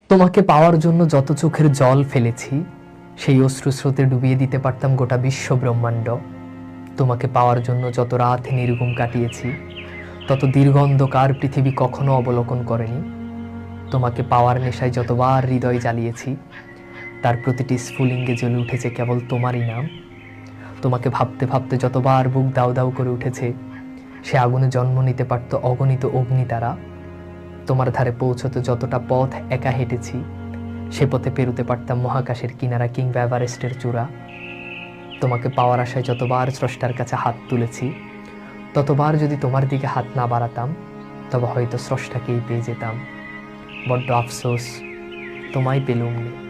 তোমাকে পাওয়ার জন্য যত চোখের জল ফেলেছি, সেই অশ্রুস্রোতে ডুবিয়ে দিতে পারতাম গোটা বিশ্ব ব্রহ্মাণ্ড। তোমাকে পাওয়ার জন্য যত রাত নির্ঘুম কাটিয়েছি, তত দীর্ঘ অন্ধকার পৃথিবী কখনো অবলোকন করেনি। তোমাকে পাওয়ার নেশায় যতবার হৃদয় জ্বালিয়েছি, তার প্রতিটি স্ফুলিঙ্গে জ্বলে উঠেছে কেবল তোমারই নাম। তোমাকে ভাবতে ভাবতে যতবার বুক দাউ দাউ করে উঠেছে, সে আগুনে জন্ম নিতে পারত অগণিত অগ্নিতারা। তোমার ধারে পৌঁছতে যতটা পথ একা হেঁটেছি, সে পথে পেরুতে পারতাম মহাকাশের কিনারা কিংবা এভারেস্টের চূড়া। তোমাকে পাওয়ার আশায় যতবার স্রষ্টার কাছে হাত তুলেছি, ততবার যদি তোমার দিকে হাত না বাড়াতাম, তবে হয়তো স্রষ্টাকেই পেয়ে যেতাম। বড্ড আফসোস, তোমায় পেলুম না।